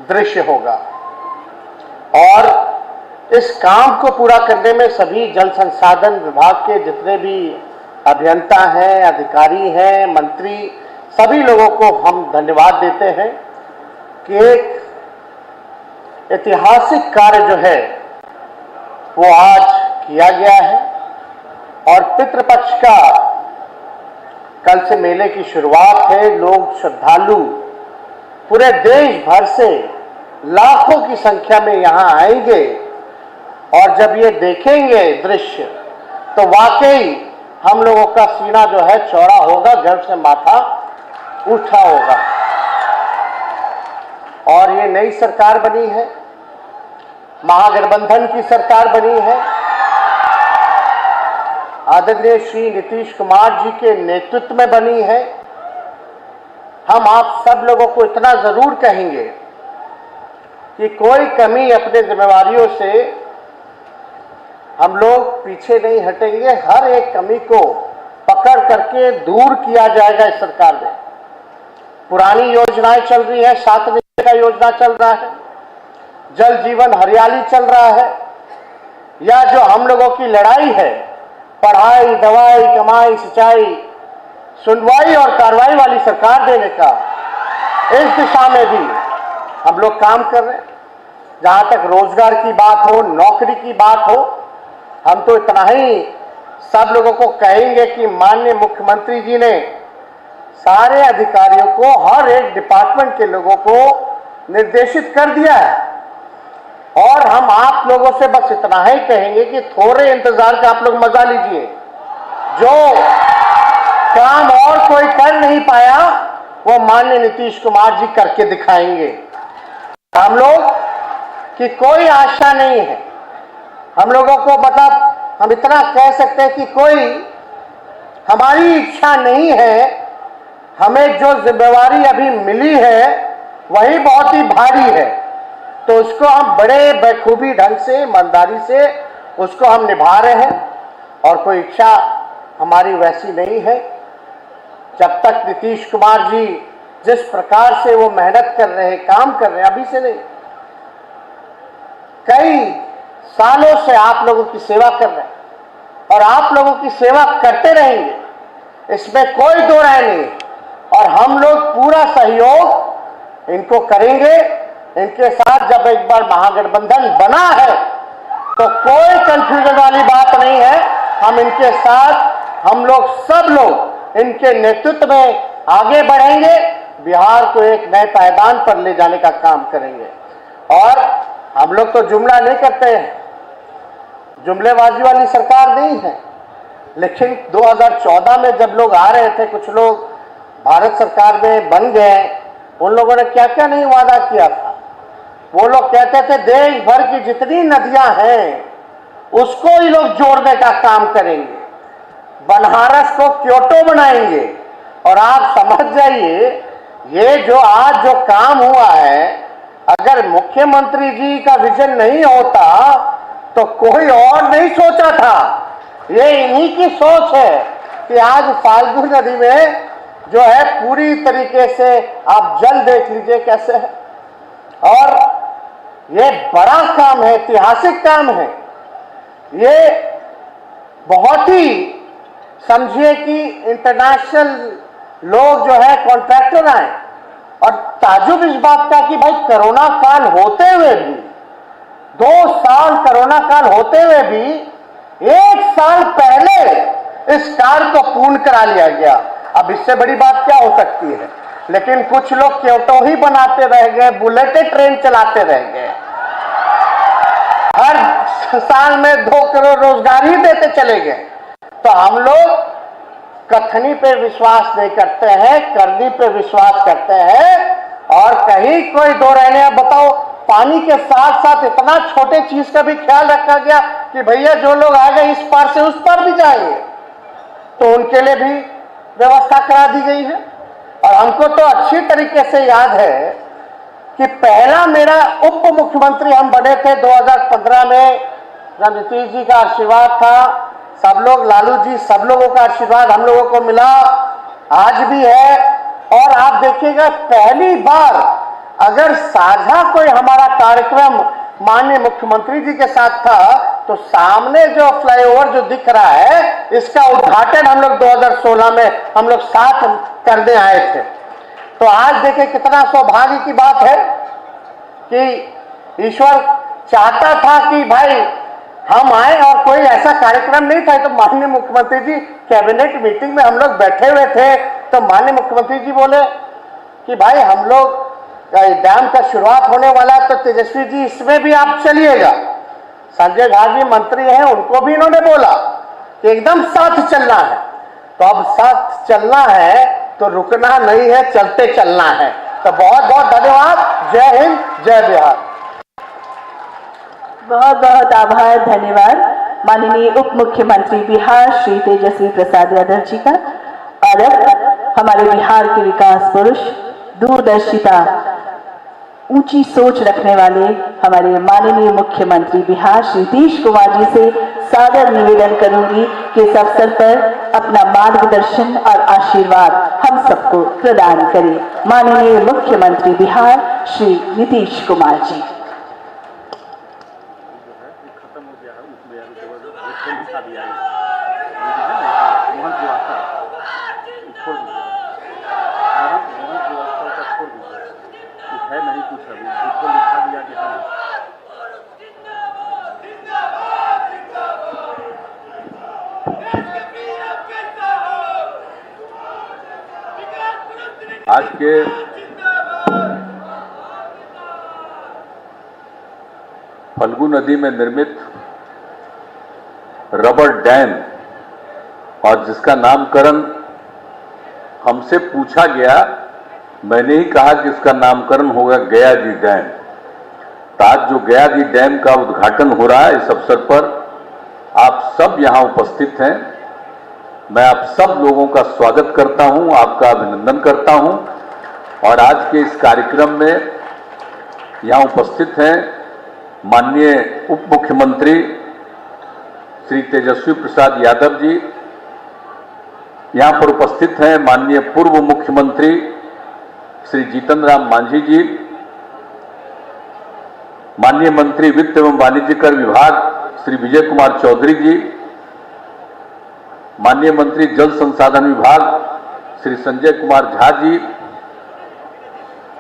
दृश्य होगा। और इस काम को पूरा करने में सभी जल संसाधन विभाग के जितने भी अभियंता हैं, अधिकारी हैं, मंत्री, सभी लोगों को हम धन्यवाद देते हैं कि एक ऐतिहासिक कार्य जो है वो आज किया गया है। और पितृपक्ष का कल से मेले की शुरुआत है। लोग श्रद्धालु पूरे देश भर से लाखों की संख्या में यहाँ आएंगे और जब ये देखेंगे दृश्य तो वाकई हम लोगों का सीना जो है चौड़ा होगा, गर्व से माथा उठा होगा। और ये नई सरकार बनी है, महागठबंधन की सरकार बनी है, आदरणीय श्री नीतीश कुमार जी के नेतृत्व में बनी है। हम आप सब लोगों को इतना जरूर कहेंगे कि कोई कमी अपने जिम्मेवारियों से हम लोग पीछे नहीं हटेंगे। हर एक कमी को पकड़ करके दूर किया जाएगा। इस सरकार में पुरानी योजनाएं चल रही है, 7 निधि का योजना चल रहा है, जल जीवन हरियाली चल रहा है, या जो हम लोगों की लड़ाई है पढ़ाई, दवाई, कमाई, सिंचाई, सुनवाई और कार्रवाई वाली सरकार देने का, इस दिशा में भी हम लोग काम कर रहे हैं। जहां तक रोजगार की बात हो, नौकरी की बात हो, हम तो इतना ही सब लोगों को कहेंगे कि माननीय मुख्यमंत्री जी ने सारे अधिकारियों को, हर एक डिपार्टमेंट के लोगों को निर्देशित कर दिया है। और हम आप लोगों से बस इतना ही कहेंगे कि थोड़े इंतजार का आप लोग मजा लीजिए। जो काम और कोई कर नहीं पाया वो माननीय नीतीश कुमार जी करके दिखाएंगे। हम लोग की कोई आशा नहीं है। हम लोगों को हम इतना कह सकते हैं कि कोई हमारी इच्छा नहीं है। हमें जो जिम्मेवारी अभी मिली है वही बहुत ही भारी है, तो उसको हम बड़े बखूबी ढंग से, ईमानदारी से उसको हम निभा रहे हैं। और कोई इच्छा हमारी वैसी नहीं है। जब तक नीतीश कुमार जी जिस प्रकार से वो मेहनत कर रहे हैं, काम कर रहे हैं, अभी से नहीं, कई सालों से आप लोगों की सेवा कर रहे हैं और आप लोगों की सेवा करते रहेंगे, इसमें कोई दो राय नहीं। और हम लोग पूरा सहयोग इनको करेंगे। इनके साथ जब एक बार महागठबंधन बना है तो कोई कंफ्यूजन वाली बात नहीं है। हम इनके साथ, हम लोग सब लोग इनके नेतृत्व में आगे बढ़ेंगे, बिहार को एक नए पायदान पर ले जाने का काम करेंगे। और हम लोग तो जुमला नहीं करते हैं, जुमलेबाजी वाली सरकार नहीं है। लेकिन 2014 में जब लोग आ रहे थे, कुछ लोग भारत सरकार में बन गए, उन लोगों ने क्या क्या नहीं वादा किया था। वो लोग कहते थे देश भर की जितनी नदियां हैं उसको ही लोग जोड़ने का काम करेंगे, बनारस को क्योटो बनाएंगे। और आप समझ जाइए, ये जो आज जो काम हुआ है, अगर मुख्यमंत्री जी का विजन नहीं होता तो कोई और नहीं सोचा था। ये इन्हीं की सोच है कि आज फाल्गु नदी में जो है पूरी तरीके से आप जल देख लीजिए कैसे है। और ये बड़ा काम है, ऐतिहासिक काम है। ये बहुत ही समझिए कि इंटरनेशनल लोग जो है कॉन्ट्रैक्टर आए। और ताजुब इस बात का कि भाई कोरोना काल होते हुए भी, 2 साल कोरोना काल होते हुए भी 1 साल पहले इस कार्य को पूर्ण करा लिया गया। अब इससे बड़ी बात क्या हो सकती है। लेकिन कुछ लोग क्योटो ही बनाते रह गए, बुलेटेड ट्रेन चलाते रह गए, हर साल में 2 करोड़ रोजगार ही देते चले गए। तो हम लोग कथनी पे विश्वास नहीं करते हैं, करनी पे विश्वास करते हैं। और कहीं कोई दो रहने, बताओ, पानी के साथ साथ इतना छोटे चीज का भी ख्याल रखा गया कि भैया जो लोग आ गए इस पार से उस पार भी जाएंगे, तो उनके लिए भी व्यवस्था करा दी गई है। और हमको तो अच्छी तरीके से याद है कि पहला मेरा उप मुख्यमंत्री हम बने थे 2015 में, जब नीतीश जी का आशीर्वाद था, सब लोग, लालू जी, सब लोगों का आशीर्वाद हम लोगों को मिला, आज भी है। और आप देखिएगा पहली बार अगर साझा कोई हमारा कार्यक्रम माननीय मुख्यमंत्री जी के साथ था तो सामने जो फ्लाईओवर जो दिख रहा है इसका उद्घाटन हम लोग 2016 में हम लोग साथ करने आए थे। तो आज देखिए कितना सौभाग्य की बात है कि ईश्वर चाहता था कि भाई हम आए और कोई ऐसा कार्यक्रम नहीं था। तो माननीय मुख्यमंत्री जी कैबिनेट मीटिंग में हम लोग बैठे हुए थे तो माननीय मुख्यमंत्री जी बोले कि भाई हम लोग डैम का शुरुआत होने वाला है तो तेजस्वी जी इसमें भी आप चलिएगा। संजय झा जी मंत्री हैं, उनको भी इन्होंने बोला कि एकदम साथ चलना है। तो अब साथ चलना है तो रुकना नहीं है, चलते चलना है। तो बहुत बहुत धन्यवाद। जय हिंद, जय बिहार। बहुत बहुत आभार, धन्यवाद माननीय उप मुख्यमंत्री बिहार श्री तेजस्वी प्रसाद यादव जी का। और अब हमारे बिहार के विकास पुरुष, दूरदर्शिता, ऊंची सोच रखने वाले हमारे माननीय मुख्यमंत्री बिहार श्री नीतीश कुमार जी से सादर निवेदन करूंगी कि इस अवसर पर अपना मार्गदर्शन और आशीर्वाद हम सबको प्रदान करें। माननीय मुख्यमंत्री बिहार श्री नीतीश कुमार जी। नहीं कुछ अभी उसको लिखा दिया कि हाँ आज के फल्गु नदी में निर्मित रबर डैम और जिसका नामकरण हमसे पूछा गया, मैंने ही कहा कि इसका नामकरण होगा गया जी डैम। तो आज जो गया जी डैम का उद्घाटन हो रहा है, इस अवसर पर आप सब यहां उपस्थित हैं। मैं आप सब लोगों का स्वागत करता हूं, आपका अभिनंदन करता हूं। और आज के इस कार्यक्रम में यहां उपस्थित हैं माननीय उप मुख्यमंत्री श्री तेजस्वी प्रसाद यादव जी, यहां पर उपस्थित हैं माननीय पूर्व मुख्यमंत्री श्री जीतन राम मांझी जी, माननीय मंत्री वित्त एवं वाणिज्य कर विभाग श्री विजय कुमार चौधरी जी, माननीय मंत्री जल संसाधन विभाग श्री संजय कुमार झा जी,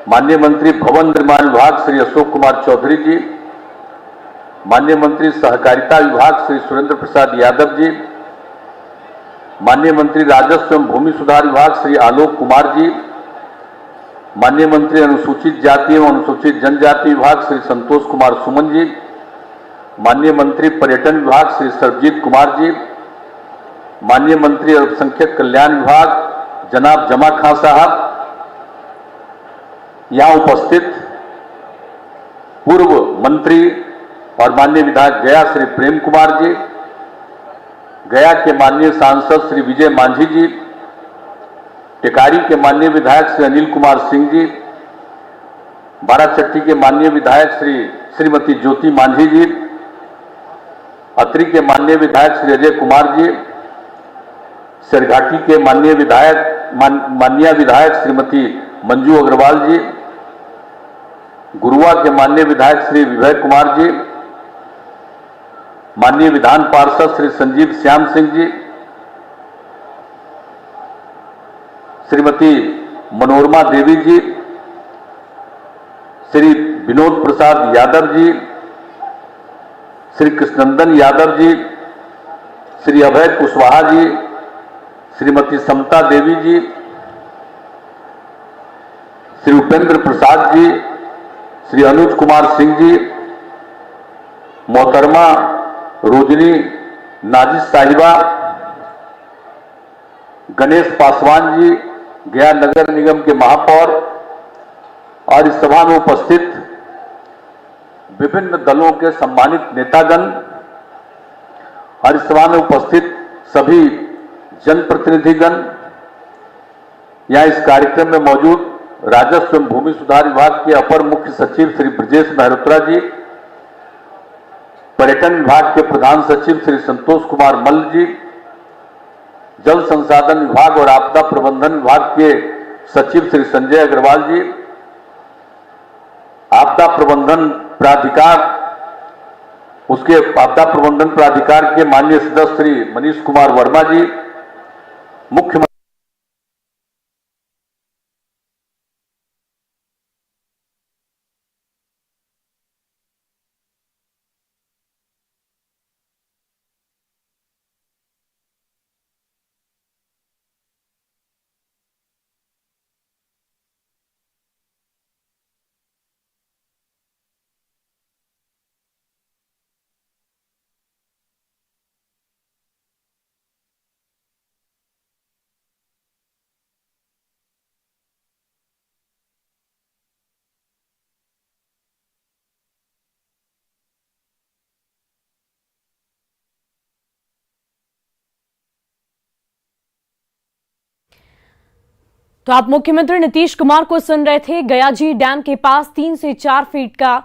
माननीय मंत्री भवन निर्माण विभाग श्री अशोक कुमार चौधरी जी, माननीय मंत्री सहकारिता विभाग श्री सुरेंद्र प्रसाद यादव जी, माननीय मंत्री राजस्व एवं भूमि सुधार विभाग श्री आलोक कुमार जी, माननीय मंत्री अनुसूचित जाति एवं अनुसूचित जनजाति विभाग श्री संतोष कुमार सुमन जी, माननीय मंत्री पर्यटन विभाग श्री सरबजीत कुमार जी, माननीय मंत्री अल्पसंख्यक कल्याण विभाग जनाब जमा खां साहब, यहां उपस्थित पूर्व मंत्री और माननीय विधायक गया श्री प्रेम कुमार जी, गया के माननीय सांसद श्री विजय मांझी जी, टिकारी के माननीय विधायक श्री अनिल कुमार सिंह जी, बाराचट्टी के माननीय विधायक श्रीमती ज्योति मांझी जी, अत्री के माननीय विधायक श्री अजय कुमार जी, सिरघाटी के माननीय विधायक श्रीमती मंजू अग्रवाल जी, गुरुआ के माननीय विधायक श्री विभय कुमार जी, माननीय विधान पार्षद श्री संजीव श्याम सिंह जी, श्रीमती मनोरमा देवी जी, श्री विनोद प्रसाद यादव जी, श्री कृष्णनंदन यादव जी, श्री अभय कुशवाहा जी, श्रीमती समता देवी जी, श्री उपेंद्र प्रसाद जी, श्री अनुज कुमार सिंह जी, मोहतरमा रोजनी नाजिस साहिबा, गणेश पासवान जी, गया नगर निगम के महापौर और इस सभा में उपस्थित विभिन्न दलों के सम्मानित नेतागण और इस सभा में उपस्थित सभी जनप्रतिनिधिगण, यहां इस कार्यक्रम में मौजूद राजस्व एवं भूमि सुधार विभाग के अपर मुख्य सचिव श्री ब्रजेश मेहरोत्रा जी, पर्यटन विभाग के प्रधान सचिव श्री संतोष कुमार मल्ल जी, जल संसाधन विभाग और आपदा प्रबंधन विभाग के सचिव श्री संजय अग्रवाल जी, आपदा प्रबंधन प्राधिकार, उसके आपदा प्रबंधन प्राधिकार के माननीय सदस्य श्री मनीष कुमार वर्मा जी, मुख्यमंत्री तो आप मुख्यमंत्री नीतीश कुमार को सुन रहे थे। गयाजी डैम के पास 3 से 4 फीट का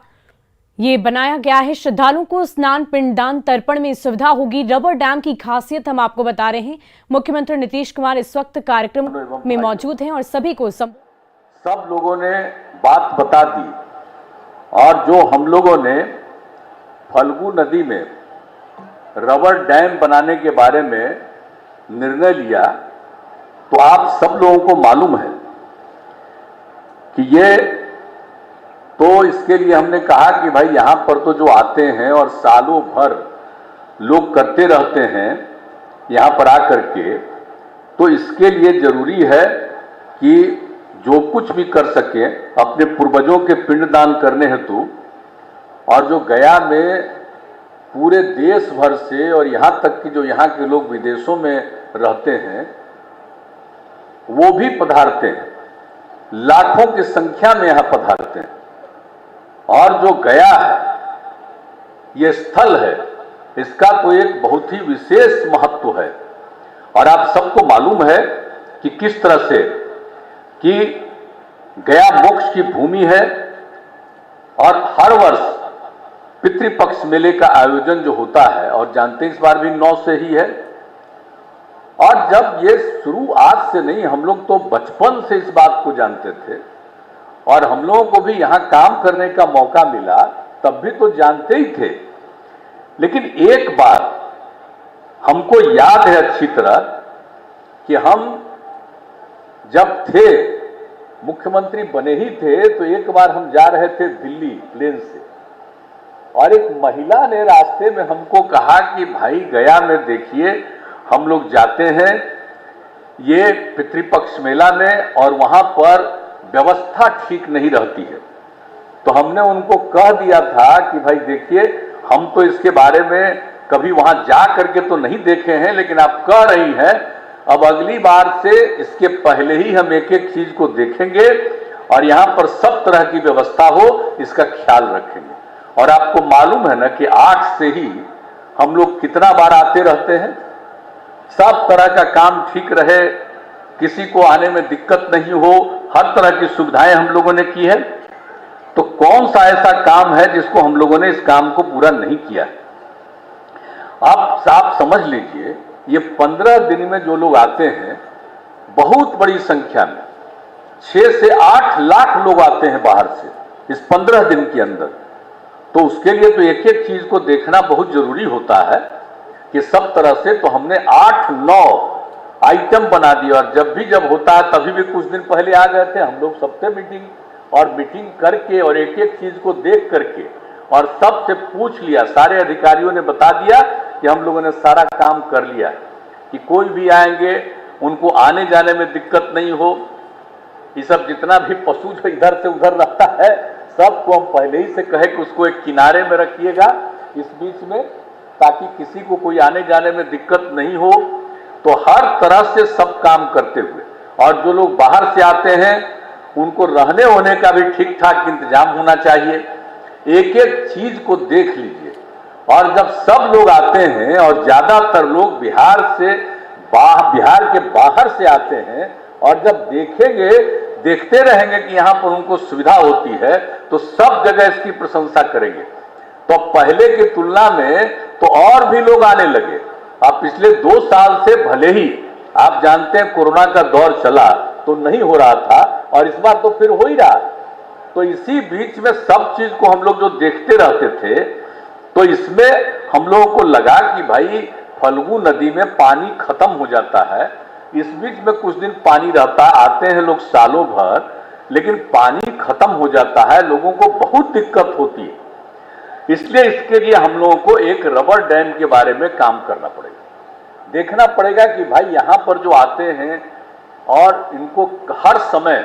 ये बनाया गया है। श्रद्धालुओं को स्नान, पिंडदान, तर्पण में सुविधा होगी। रबर डैम की खासियत हम आपको बता रहे हैं। मुख्यमंत्री नीतीश कुमार इस वक्त कार्यक्रम में मौजूद हैं और सभी को सब लोगों ने बात बता दी। और जो हम लोगों ने फल्गु नदी में रबर डैम बनाने के बारे में निर्णय लिया, तो आप सब लोगों को मालूम है कि ये तो इसके लिए हमने कहा कि भाई यहां पर तो जो आते हैं और सालों भर लोग करते रहते हैं यहां पर आकर के, तो इसके लिए जरूरी है कि जो कुछ भी कर सके अपने पूर्वजों के पिंडदान करने हेतु, और जो गया में पूरे देश भर से और यहां तक कि जो यहां के लोग विदेशों में रहते हैं वो भी पधारते हैं, लाखों की संख्या में यहां पधारते हैं। और जो गया है ये स्थल है, इसका तो एक बहुत ही विशेष महत्व है। और आप सबको मालूम है कि किस तरह से कि गया मोक्ष की भूमि है और हर वर्ष पितृपक्ष मेले का आयोजन जो होता है, और जानते हैं इस बार भी 9 से ही है। और जब ये शुरू आज से नहीं, हम लोग तो बचपन से इस बात को जानते थे और हम लोगों को भी यहां काम करने का मौका मिला, तब भी तो जानते ही थे। लेकिन एक बार हमको याद है अच्छी तरह कि हम जब थे, मुख्यमंत्री बने ही थे, तो एक बार हम जा रहे थे दिल्ली प्लेन से, और एक महिला ने रास्ते में हमको कहा कि भाई गया में देखिए हम लोग जाते हैं ये पितृपक्ष मेला में और वहां पर व्यवस्था ठीक नहीं रहती है। तो हमने उनको कह दिया था कि भाई देखिए हम तो इसके बारे में कभी वहां जा करके तो नहीं देखे हैं, लेकिन आप कह रही हैं, अब अगली बार से इसके पहले ही हम एक एक चीज को देखेंगे और यहां पर सब तरह की व्यवस्था हो इसका ख्याल रखेंगे। और आपको मालूम है ना कि 8 से ही हम लोग कितना बार आते रहते हैं, सब तरह का काम ठीक रहे, किसी को आने में दिक्कत नहीं हो, हर तरह की सुविधाएं हम लोगों ने की है। तो कौन सा ऐसा काम है जिसको हम लोगों ने इस काम को पूरा नहीं किया? आप समझ लीजिए, ये 15 दिन में जो लोग आते हैं बहुत बड़ी संख्या में 6 से 8 लाख लोग आते हैं बाहर से इस 15 दिन के अंदर। तो उसके लिए तो एक एक चीज को देखना बहुत जरूरी होता है कि सब तरह से। तो हमने 8-9 आइटम बना दिए, और जब होता है तभी भी कुछ दिन पहले आ गए थे हम लोग सबसे मीटिंग करके और एक एक चीज को देख करके और सबसे पूछ लिया। सारे अधिकारियों ने बता दिया कि हम लोगों ने सारा काम कर लिया कि कोई भी आएंगे उनको आने जाने में दिक्कत नहीं हो। ये सब जितना भी पशु जो इधर से उधर रहता है सबको हम पहले ही से कहे कि उसको एक किनारे में रखिएगा इस बीच में, ताकि किसी को कोई आने जाने में दिक्कत नहीं हो। तो हर तरह से सब काम करते हुए, और जो लोग बाहर से आते हैं उनको रहने होने का भी ठीक ठाक इंतजाम होना चाहिए। एक एक चीज को देख लीजिए। और जब सब लोग आते हैं और ज्यादातर लोग बिहार के बाहर से आते हैं, और जब देखते रहेंगे कि यहाँ पर उनको सुविधा होती है, तो सब जगह इसकी प्रशंसा करेंगे। तो पहले की तुलना में तो और भी लोग आने लगे। अब पिछले 2 साल से भले ही आप जानते हैं कोरोना का दौर चला तो नहीं हो रहा था, और इस बार तो फिर हो ही रहा। तो इसी बीच में सब चीज को हम लोग जो देखते रहते थे, तो इसमें हम लोगों को लगा कि भाई फल्गु नदी में पानी खत्म हो जाता है, इस बीच में कुछ दिन पानी रहता, आते हैं लोग सालों भर, लेकिन पानी खत्म हो जाता है, लोगों को बहुत दिक्कत होती है। इसलिए इसके लिए हम लोगों को एक रबर डैम के बारे में काम करना पड़ेगा, देखना पड़ेगा कि भाई यहां पर जो आते हैं और इनको हर समय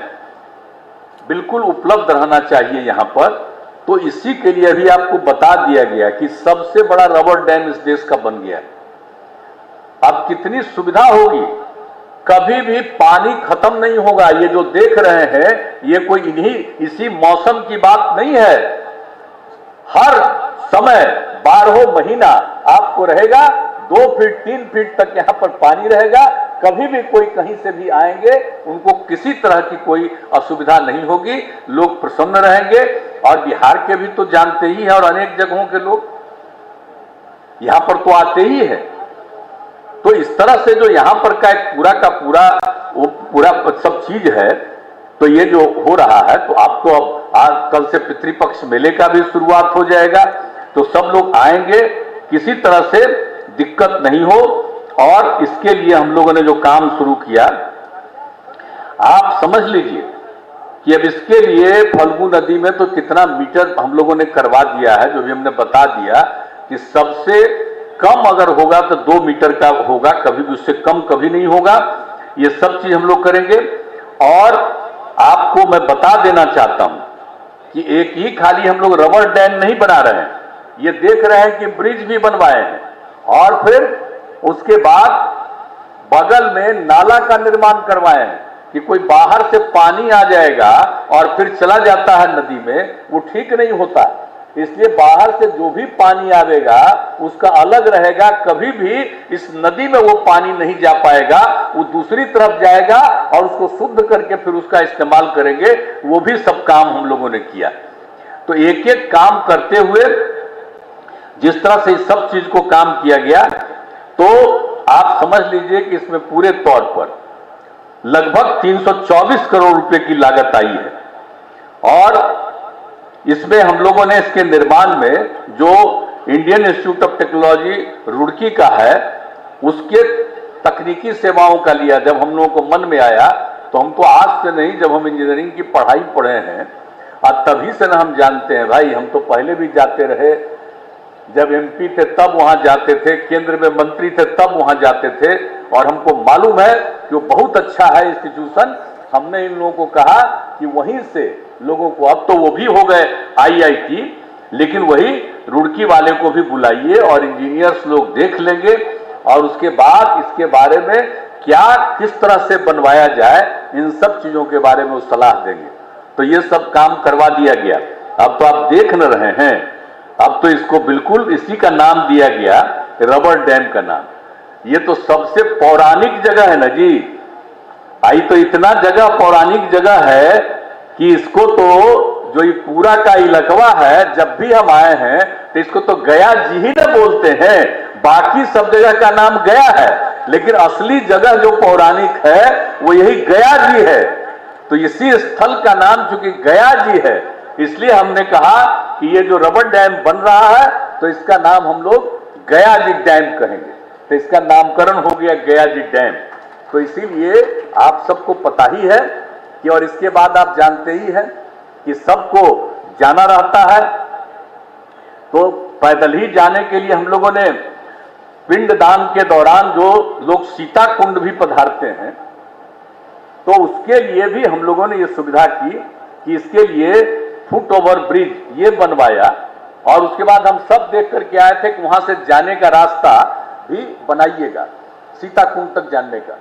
बिल्कुल उपलब्ध रहना चाहिए यहां पर। तो इसी के लिए भी आपको बता दिया गया कि सबसे बड़ा रबर डैम इस देश का बन गया है। अब कितनी सुविधा होगी, कभी भी पानी खत्म नहीं होगा। ये जो देख रहे हैं ये कोई इसी मौसम की बात नहीं है, हर समय 12 महीना आपको रहेगा, 2 फीट 3 फीट तक यहाँ पर पानी रहेगा। कभी भी कोई कहीं से भी आएंगे उनको किसी तरह की कोई असुविधा नहीं होगी, लोग प्रसन्न रहेंगे। और बिहार के भी तो जानते ही हैं और अनेक जगहों के लोग यहां पर तो आते ही हैं। तो इस तरह से जो यहां पर का एक पूरा सब चीज है, तो ये जो हो रहा है, तो आप तो अब आज कल से पितृपक्ष मेले का भी शुरुआत हो जाएगा, तो सब लोग आएंगे, किसी तरह से दिक्कत नहीं हो। और इसके लिए हम लोगों ने जो काम शुरू किया, आप समझ लीजिए कि अब इसके लिए फल्गु नदी में तो कितना मीटर हम लोगों ने करवा दिया है, जो भी हमने बता दिया कि सबसे कम अगर होगा तो 2 मीटर का होगा, कभी भी उससे कम कभी नहीं होगा। ये सब चीज हम लोग करेंगे। और आपको मैं बता देना चाहता हूं कि एक ही खाली हम लोग रबर डैम नहीं बना रहे हैं, ये देख रहे हैं कि ब्रिज भी बनवाए हैं, और फिर उसके बाद बगल में नाला का निर्माण करवाए हैं कि कोई बाहर से पानी आ जाएगा और फिर चला जाता है नदी में, वो ठीक नहीं होता। इसलिए बाहर से जो भी पानी आवेगा उसका अलग रहेगा, कभी भी इस नदी में वो पानी नहीं जा पाएगा, वो दूसरी तरफ जाएगा और उसको शुद्ध करके फिर उसका इस्तेमाल करेंगे। वो भी सब काम हम लोगों ने किया। तो एक एक काम करते हुए जिस तरह से इस सब चीज को काम किया गया, तो आप समझ लीजिए कि इसमें पूरे तौर पर लगभग 324 करोड़ रुपए की लागत आई है। और इसमें हम लोगों ने इसके निर्माण में जो Indian institute of technology Roorkee का है, उसके तकनीकी सेवाओं का लिया। जब हम लोगों को मन में आया, तो हम तो आज से नहीं, जब हम इंजीनियरिंग की पढ़ाई पढ़े हैं और तभी से ना हम जानते हैं भाई, हम तो पहले भी जाते रहे, जब एमपी थे तब वहां जाते थे, केंद्र में मंत्री थे तब वहां जाते थे, और हमको मालूम है कि वो बहुत अच्छा है इंस्टीट्यूशन। हमने इन लोगों को कहा कि वहीं से लोगों को, अब तो वो भी हो गए IIT, लेकिन वही रुड़की वाले को भी बुलाइए और इंजीनियर्स लोग देख लेंगे, और उसके बाद इसके बारे में क्या किस तरह से बनवाया जाए, इन सब चीजों के बारे में वो सलाह देंगे। तो ये सब काम करवा दिया गया। अब तो आप देख न रहे हैं, अब तो इसको बिल्कुल इसी का नाम दिया गया, रबर डैम का नाम। ये तो सबसे पौराणिक जगह है ना जी, आई तो इतना जगह पौराणिक जगह है कि इसको तो जो ये पूरा का इलाका है, जब भी हम आए हैं तो इसको तो गया जी ही ना बोलते हैं। बाकी सब जगह का नाम गया है, लेकिन असली जगह जो पौराणिक है वो यही गया जी है। तो इसी स्थल का नाम चूंकि गया जी है, इसलिए हमने कहा कि ये जो रबर डैम बन रहा है, तो इसका नाम हम लोग गया जी डैम कहेंगे। तो इसका नामकरण हो गया गया जी डैम। तो इसीलिए आप सबको पता ही है कि, और इसके बाद आप जानते ही हैं कि सबको जाना रहता है, तो पैदल ही जाने के लिए हम लोगों ने पिंडदान के दौरान जो लोग सीता कुंड भी पधारते हैं, तो उसके लिए भी हम लोगों ने ये सुविधा की कि इसके लिए फुट ओवर ब्रिज ये बनवाया। और उसके बाद हम सब देख करके आए थे कि वहां से जाने का रास्ता भी बनाइएगा, सीता कुंड तक जाने का।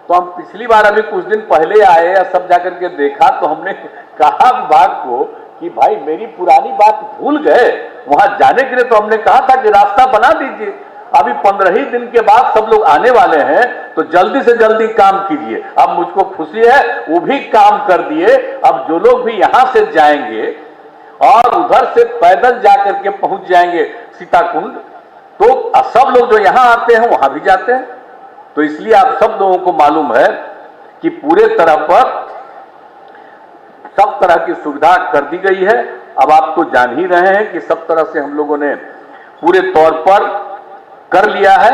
तो हम पिछली बार अभी कुछ दिन पहले आए या सब जाकर के देखा, तो हमने कहा विभाग को कि भाई मेरी पुरानी बात भूल गए, वहां जाने के लिए तो हमने कहा था कि रास्ता बना दीजिए। अभी 15 ही दिन के बाद सब लोग आने वाले हैं, तो जल्दी से जल्दी काम कीजिए। अब मुझको खुशी है, वो भी काम कर दिए। अब जो लोग भी यहां से जाएंगे और उधर से पैदल जाकर के पहुंच जाएंगे सीता कुंड, तो सब लोग जो यहां आते हैं वहां भी जाते हैं। तो इसलिए आप सब लोगों को मालूम है कि पूरे तरह पर सब तरह की सुविधा कर दी गई है। अब आप तो जान ही रहे हैं कि सब तरह से हम लोगों ने पूरे तौर पर कर लिया है।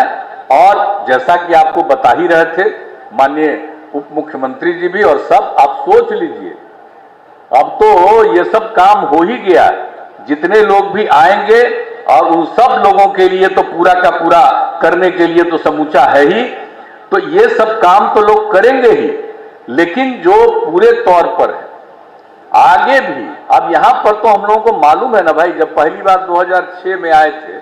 और जैसा कि आपको बता ही रहे थे माननीय उप मुख्यमंत्री जी भी, और सब आप सोच लीजिए अब तो ये सब काम हो ही गया। जितने लोग भी आएंगे और उन सब लोगों के लिए तो पूरा का पूरा करने के लिए तो समूचा है ही, तो ये सब काम तो लोग करेंगे ही। लेकिन जो पूरे तौर पर है आगे भी, अब यहां पर तो हम लोगों को मालूम है ना भाई, जब पहली बार 2006 में आए थे,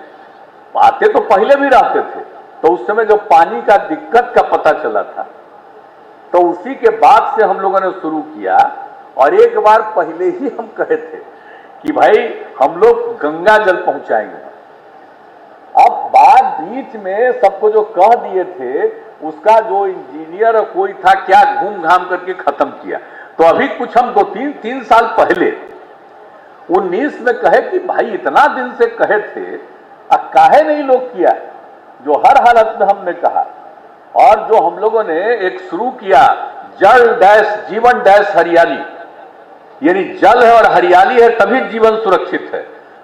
आते तो पहले भी रहते थे, तो उस समय जो पानी का दिक्कत का पता चला था तो उसी के बाद से हम लोगों ने शुरू किया। और एक बार पहले ही हम कहे थे कि भाई हम लोग गंगा जल पहुंचाएंगे। अब बाद बीच में सबको जो कह दिए थे उसका जो इंजीनियर कोई था क्या घूम घाम करके खत्म किया। तो अभी कुछ हम 2-3 साल पहले 19 में कहे कि भाई इतना दिन से कहे थे, अब काहे नहीं लोग किया, जो हर हालत में हमने कहा। और जो हम लोगों ने एक शुरू किया जल डैश जीवन डैश हरियाली, यानी जल है और हरियाली है तभी जीवन सुरक्षित है।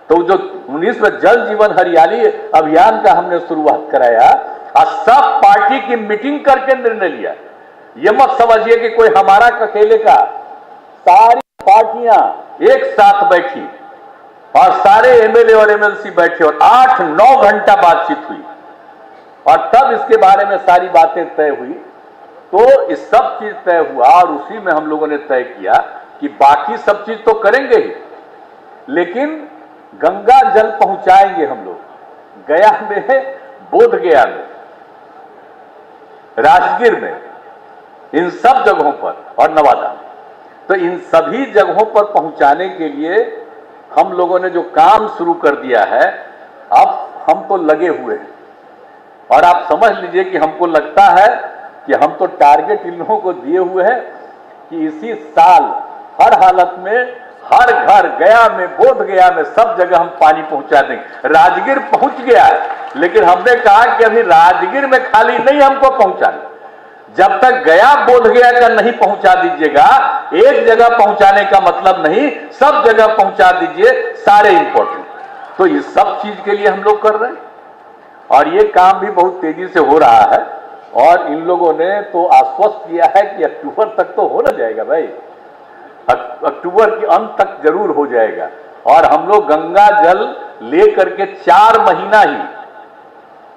तो जो 19 में जल जीवन हरियाली अभियान का हमने शुरुआत कराया और सब पार्टी की मीटिंग करके निर्णय लिया। ये मत समझिए कि कोई हमारा अकेले का, सारी पार्टियां एक साथ बैठी और सारे एमएलए और एमएलसी बैठे और 8-9 घंटा बातचीत हुई और तब इसके बारे में सारी बातें तय हुई। तो इस सब चीज तय हुआ और उसी में हम लोगों ने तय किया कि बाकी सब चीज तो करेंगे ही, लेकिन गंगा जल पहुंचाएंगे हम लोग। गया में, बोध गया में, राजगीर में, इन सब जगहों पर और नवादा में, तो इन सभी जगहों पर पहुंचाने के लिए हम लोगों ने जो काम शुरू कर दिया है, अब हम तो लगे हुए हैं। और आप समझ लीजिए कि हमको लगता है कि हम तो टारगेट इन लोगों को दिए हुए हैं कि इसी साल हर हालत में, हर घर, गया में, बोध गया में, सब जगह हम पानी पहुंचा देंगे। राजगीर पहुंच गया है, लेकिन हमने कहा कि अभी राजगीर में खाली नहीं हमको पहुंचाना, जब तक गया बोध गया का नहीं पहुंचा दीजिएगा, एक जगह पहुंचाने का मतलब नहीं, सब जगह पहुंचा दीजिए, सारे इंपॉर्टेंट। तो ये सब चीज के लिए हम लोग कर रहे हैं और ये काम भी बहुत तेजी से हो रहा है। और इन लोगों ने तो आश्वस्त किया है कि अक्टूबर तक तो हो ना जाएगा भाई, अक्टूबर के अंत तक जरूर हो जाएगा। और हम लोग गंगा जल ले करके 4 महीना ही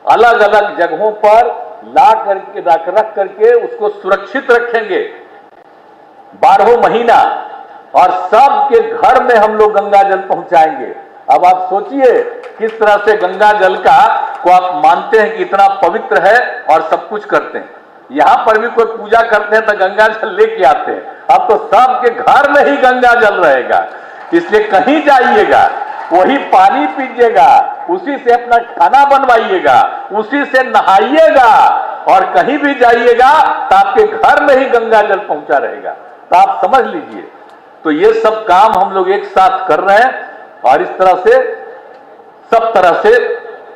अलग अलग जगहों पर ला करके रख करके उसको सुरक्षित रखेंगे 12 महीना, और सबके घर में हम लोग गंगा जल पहुंचाएंगे। अब आप सोचिए किस तरह से गंगा जल का को आप मानते हैं कि इतना पवित्र है और सब कुछ करते हैं। यहां पर भी कोई पूजा करते हैं तो गंगा जल लेके आते हैं। अब तो सबके घर में ही गंगा जल रहेगा, इसलिए कहीं जाइएगा वही पानी पीजिएगा, उसी से अपना खाना बनवाइएगा, उसी से नहाइएगा, और कहीं भी जाइएगा तो आपके घर में ही गंगा जल पहुंचा रहेगा। तो आप समझ लीजिए, तो ये सब काम हम लोग एक साथ कर रहे हैं और इस तरह से सब तरह से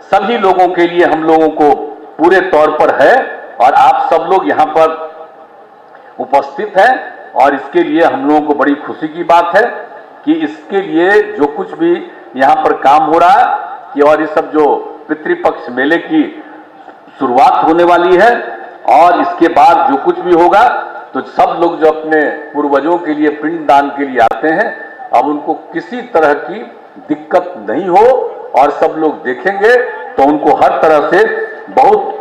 सभी लोगों के लिए हम लोगों को पूरे तौर पर है। और आप सब लोग यहाँ पर उपस्थित हैं और इसके लिए हम लोगों को बड़ी खुशी की बात है कि इसके लिए जो कुछ भी यहाँ पर काम हो रहा है कि, और ये सब जो पितृपक्ष मेले की शुरुआत होने वाली है और इसके बाद जो कुछ भी होगा, तो सब लोग जो अपने पूर्वजों के लिए पिंड दान के लिए आते हैं, अब उनको किसी तरह की दिक्कत नहीं हो और सब लोग देखेंगे तो उनको हर तरह से बहुत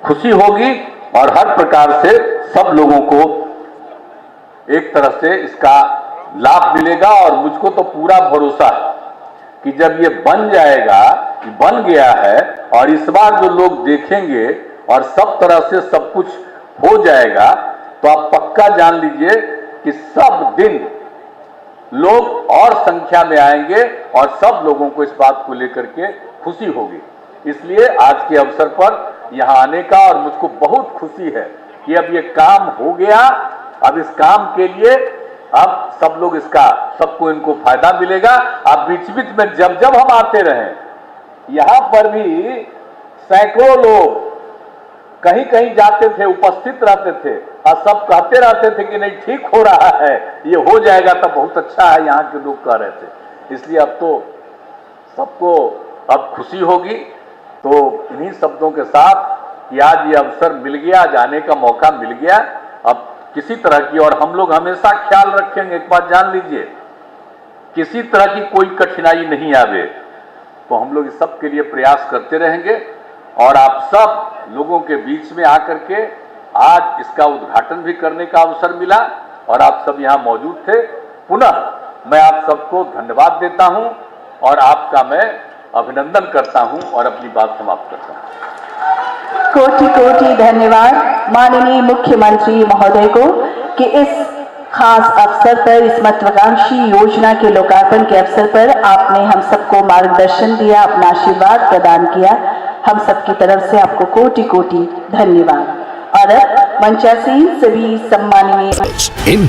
खुशी होगी और हर प्रकार से सब लोगों को एक तरह से इसका लाभ मिलेगा। और मुझको तो पूरा भरोसा है कि जब ये बन जाएगा, बन गया है और इस बार जो लोग देखेंगे और सब तरह से सब कुछ हो जाएगा, तो आप पक्का जान लीजिए कि सब दिन लोग और संख्या में आएंगे और सब लोगों को इस बात को लेकर के खुशी होगी। इसलिए आज के अवसर पर यहाँ आने का और मुझको बहुत खुशी है कि अब ये काम हो गया। अब इस काम के लिए अब सब लोग इसका, सबको इनको फायदा मिलेगा। अब बीच बीच में जब जब हम आते रहे, यहाँ पर भी सैकड़ों लोग कहीं कहीं जाते थे, उपस्थित रहते थे और सब कहते रहते थे कि नहीं ठीक हो रहा है, ये हो जाएगा तो बहुत अच्छा है, यहाँ के लोग कह रहे थे। इसलिए अब तो सबको अब खुशी होगी। तो इन्हीं शब्दों के साथ कि आज ये अवसर मिल गया, जाने का मौका मिल गया, अब किसी तरह की, और हम लोग हमेशा ख्याल रखेंगे, एक बात जान लीजिए, किसी तरह की कोई कठिनाई नहीं आवे, तो हम लोग इस सब के लिए प्रयास करते रहेंगे। और आप सब लोगों के बीच में आकर के आज इसका उद्घाटन भी करने का अवसर मिला और आप सब यहाँ मौजूद थे। पुनः मैं आप सबको धन्यवाद देता हूँ और आपका मैं अभिनंदन करता हूँ और अपनी बात समाप्त करता हूँ। कोटि कोटि धन्यवाद माननीय मुख्यमंत्री महोदय को कि इस खास अवसर पर, इस महत्वाकांक्षी योजना के लोकार्पण के अवसर पर आपने हम सबको मार्गदर्शन दिया, अपना आशीर्वाद प्रदान किया। हम सबकी तरफ से आपको कोटि कोटि धन्यवाद। और अब मंचासीन सभी सम्माननीय